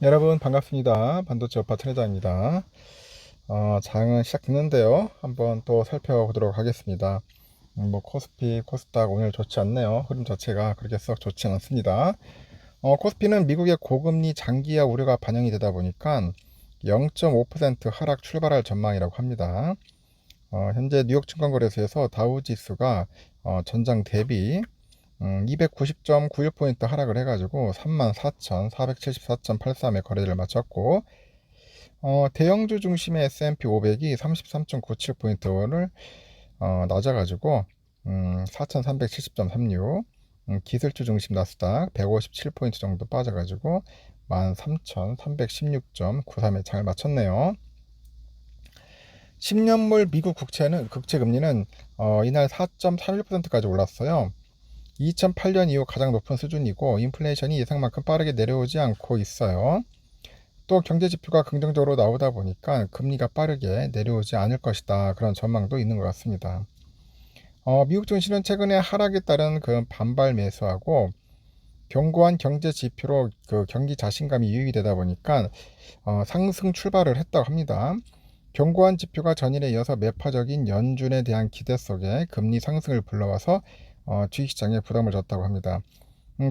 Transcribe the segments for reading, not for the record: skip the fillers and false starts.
여러분 반갑습니다. 반도체 업파 트레이더입니다. 장은 시작됐는데요. 한번 또 살펴보도록 하겠습니다. 코스피, 코스닥 오늘 좋지 않네요. 흐름 자체가 그렇게 썩 좋지 않습니다. 코스피는 미국의 고금리 장기화 우려가 반영이 되다 보니까 0.5% 하락 출발할 전망이라고 합니다. 현재 뉴욕 증권거래소에서 다우 지수가 전장 대비 290.91포인트 하락을 해가지고 34,474.83에 거래를 마쳤고, 대형주 중심의 S&P 500이 33.97포인트를 낮아가지고 4,370.36, 기술주 중심 나스닥 157포인트 정도 빠져가지고 13,316.93에 장을 마쳤네요. 10년물 미국 국채 금리는 이날 4.31%까지 올랐어요. 2008년 이후 가장 높은 수준이고 인플레이션이 예상만큼 빠르게 내려오지 않고 있어요. 또 경제 지표가 긍정적으로 나오다 보니까 금리가 빠르게 내려오지 않을 것이다. 그런 전망도 있는 것 같습니다. 미국 증시는 최근에 하락에 따른 그 반발 매수하고 견고한 경제 지표로 그 경기 자신감이 유입이 되다 보니까 상승 출발을 했다고 합니다. 견고한 지표가 전일에 이어서 매파적인 연준에 대한 기대 속에 금리 상승을 불러와서 주식시장에 부담을 줬다고 합니다.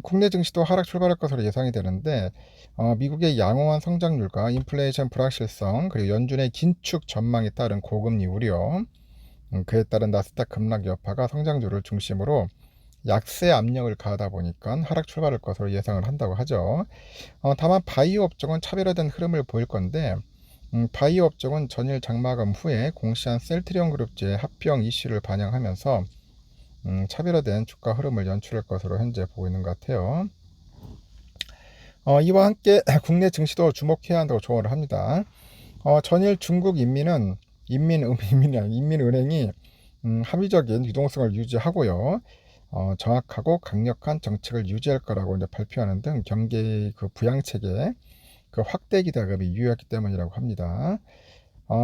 국내 증시도 하락 출발할 것으로 예상이 되는데 미국의 양호한 성장률과 인플레이션 불확실성 그리고 연준의 긴축 전망에 따른 고금리 우려, 그에 따른 나스닥 급락 여파가 성장률을 중심으로 약세 압력을 가하다 보니까 하락 출발할 것으로 예상을 한다고 하죠. 다만 바이오 업종은 차별화된 흐름을 보일 건데 바이오 업종은 전일 장마감 후에 공시한 셀트리온 그룹주의 합병 이슈를 반영하면서 차별화된 주가 흐름을 연출할 것으로 현재 보고 있는 것 같아요. 이와 함께 국내 증시도 주목해야 한다고 조언을 합니다. 전일 중국 인민은행이 합리적인 유동성을 유지하고요. 정확하고 강력한 정책을 유지할 거라고 이제 발표하는 등 경기 그 부양 체계 그 확대 기대감이 유효했기 때문이라고 합니다.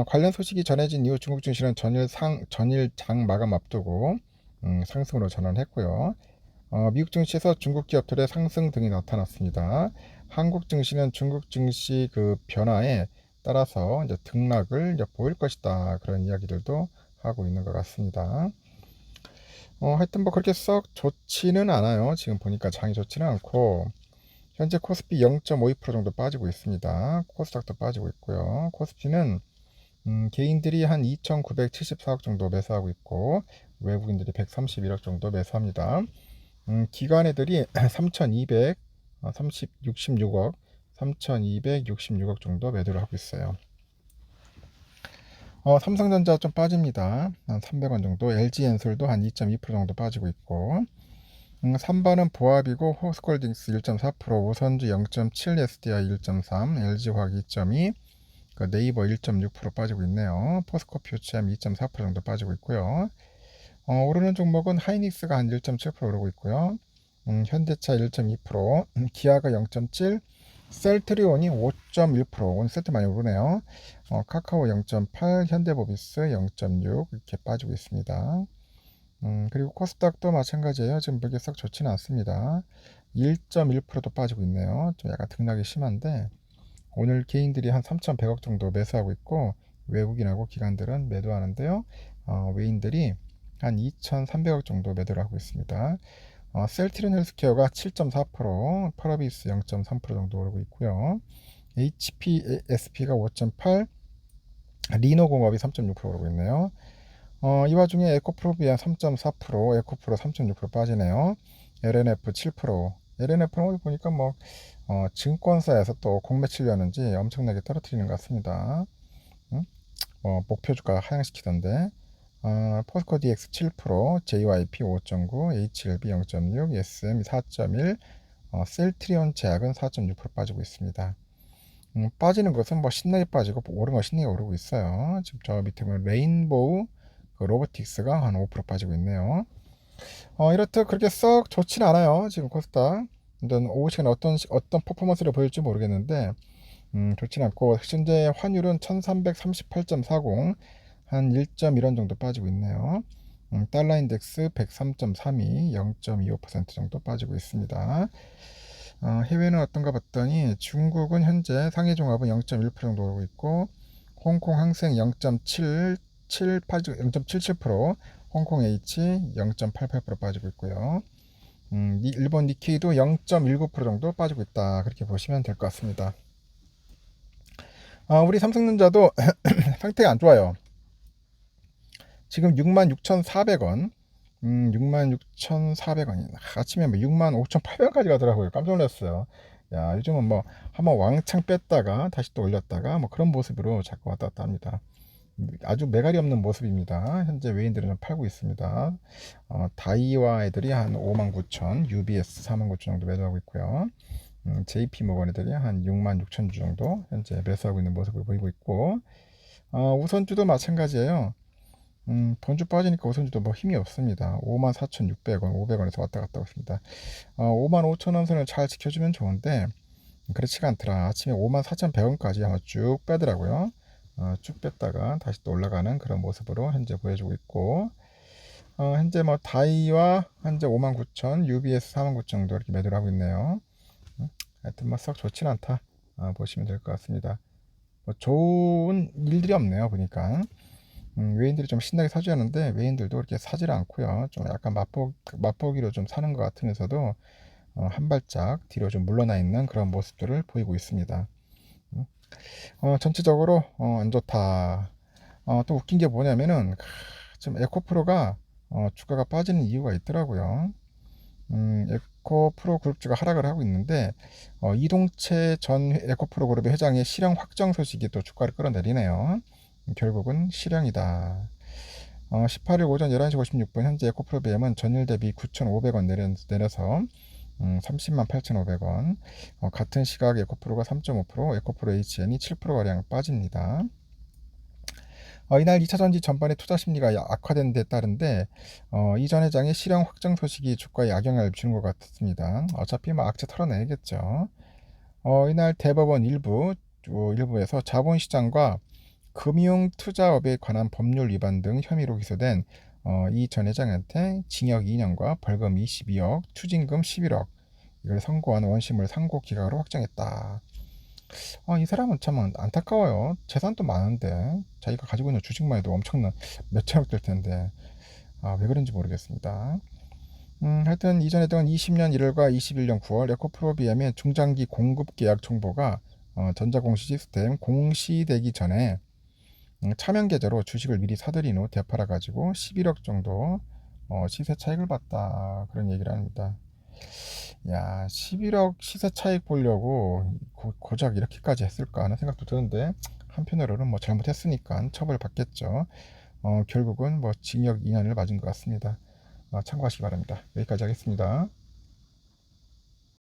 관련 소식이 전해진 이후 중국 증시는 전일 장 마감 앞두고 상승으로 전환했고요. 미국 증시에서 중국 기업들의 상승 등이 나타났습니다. 한국 증시는 중국 증시 그 변화에 따라서 이제 등락을 이제 보일 것이다. 그런 이야기들도 하고 있는 것 같습니다. 하여튼 뭐 그렇게 썩 좋지는 않아요. 지금 보니까 장이 좋지는 않고 현재 코스피 0.52% 정도 빠지고 있습니다. 코스닥도 빠지고 있고요. 코스피는 개인들이 한 2,974억 정도 매수하고 있고 외국인들이 131억 정도 매수합니다. 기관 애들이 3,266억 3,266억 정도 매도를 하고 있어요. 삼성전자 좀 빠집니다. 한 300원 정도. LG엔솔도 한 2.2% 정도 빠지고 있고 3번은 보합이고 호스콜딩스 1.4%, 우선주 0.7, SDI 1.3, LG화학 2.2, 그 네이버 1.6% 빠지고 있네요. 포스코퓨처엠 2.4% 정도 빠지고 있고요. 오르는 종목은 하이닉스가 한 1.7% 오르고 있고요. 현대차 1.2%, 기아가 0.7, 셀트리온이 5.1%, 오늘 세트 많이 오르네요. 카카오 0.8, 현대모비스 0.6 이렇게 빠지고 있습니다. 그리고 코스닥도 마찬가지예요. 지금 그렇게 썩 좋지는 않습니다. 1.1%도 빠지고 있네요. 좀 약간 등락이 심한데 오늘 개인들이 한 3,100억 정도 매수하고 있고 외국인하고 기관들은 매도하는데요. 외인들이 한 2,300억 정도 매도를 하고 있습니다. 셀트리온 헬스케어가 7.4%, 파라비스 0.3% 정도 오르고 있고요. HPSP가 5.8, 리노공업이 3.6% 오르고 있네요. 이 와중에 에코프로비아 3.4%, 에코프로 3.6% 빠지네요. LNF 7%. LNF는 오늘 보니까 뭐 증권사에서 또 공매 치려는지 엄청나게 떨어뜨리는 것 같습니다. 응? 목표 주가 하향시키던데. 포스코 DX 7%, JYP 5.9, HLB 0.6, SM 4.1, 셀트리온 제약은 4.6% 빠지고 있습니다. 빠지는 것은 뭐 신나게 빠지고 오른 거 신나게 오르고 있어요. 지금 저 밑에 보면 레인보우 그 로보틱스가 한 5% 빠지고 있네요. 이렇듯 그렇게 썩 좋진 않아요. 지금 코스닥. 일단 오후 시간에 어떤 퍼포먼스를 보일지 모르겠는데 좋진 않고 현재 환율은 1338.40, 한 1.1원 정도 빠지고 있네요. 달러 인덱스 103.32, 0.25% 정도 빠지고 있습니다. 해외는 어떤가 봤더니 중국은 현재 상해 종합은 0.1% 정도 오르고 있고 홍콩 항생 0.77%, 홍콩 H 0.88% 빠지고 있고요. 일본 니케이도 0.19% 정도 빠지고 있다. 그렇게 보시면 될 것 같습니다. 우리 삼성전자도 상태가 안 좋아요. 지금 66,400원, 66,400원이 아침에 뭐 65,800원까지 가더라고요. 깜짝 놀랐어요. 야, 요즘은 뭐 한번 왕창 뺐다가 다시 또 올렸다가 뭐 그런 모습으로 자꾸 왔다 갔다 합니다. 아주 매갈이 없는 모습입니다. 현재 외인들은 좀 팔고 있습니다. 다이와 애들이 한 59,000, UBS 49,000 정도 매도하고 있고요. JP모건 애들이 한 66,000주 정도 현재 매수하고 있는 모습을 보이고 있고, 우선주도 마찬가지예요. 본주 빠지니까 우선주도 뭐 힘이 없습니다. 54,600원, 500원에서 왔다 갔다 하고 있습니다. 55,000원 선을 잘 지켜주면 좋은데 그렇지가 않더라. 아침에 54,100원까지 아마 쭉 빼더라고요. 쭉 뺐다가 다시 또 올라가는 그런 모습으로 현재 보여주고 있고, 현재 뭐 다이와 현재 59,000, UBS 49,000 정도 이렇게 매도를 하고 있네요. 하여튼 뭐 썩 좋진 않다, 보시면 될 것 같습니다. 뭐 좋은 일들이 없네요 보니까. 외인들이 좀 신나게 사주하는데 외인들도 그렇게 사질 않고요. 좀 약간 맛보기로 좀 사는 것 같으면서도 한 발짝 뒤로 좀 물러나 있는 그런 모습들을 보이고 있습니다. 전체적으로 안 좋다. 또 웃긴 게 뭐냐면은 지금 에코프로가 주가가 빠지는 이유가 있더라고요. 에코프로 그룹주가 하락을 하고 있는데 이동채 전 에코프로 그룹의 회장의 실형 확정 소식이 또 주가를 끌어내리네요. 결국은 실형이다. 18일 오전 11시 56분 현재 에코프로 BM은 전일 대비 9,500원 내려서 30만 8,500원. 같은 시각 에코프로가 3.5%, 에코프로 HN이 7%가량 빠집니다. 이날 2차전지 전반의 투자 심리가 악화된 데 따른데 이전 회장의 실형 확정 소식이 주가에 악영향을 주는 것 같습니다. 어차피 뭐 악재 털어내겠죠. 이날 대법원 일부에서 자본시장과 금융투자업에 관한 법률 위반 등 혐의로 기소된 이 전 회장한테 징역 2년과 벌금 22억, 추징금 11억 이걸 선고한 원심을 상고 기각으로 확정했다. 이 사람은 참 안타까워요. 재산도 많은데 자기가 가지고 있는 주식만 해도 엄청난 몇천억 될 텐데 왜 그런지 모르겠습니다. 하여튼 이전에 했던 20년 1월과 21년 9월 에코프로비엠의 중장기 공급 계약 정보가 전자공시 시스템 공시되기 전에 차명 계좌로 주식을 미리 사들인 후 되팔아 가지고 11억 정도 시세 차익을 봤다, 그런 얘기를 합니다. 야, 11억 시세 차익 보려고 고작 이렇게까지 했을까 하는 생각도 드는데 한편으로는 뭐 잘못했으니까 처벌 받겠죠. 결국은 뭐 징역 2년을 맞은 것 같습니다. 참고하시기 바랍니다. 여기까지 하겠습니다.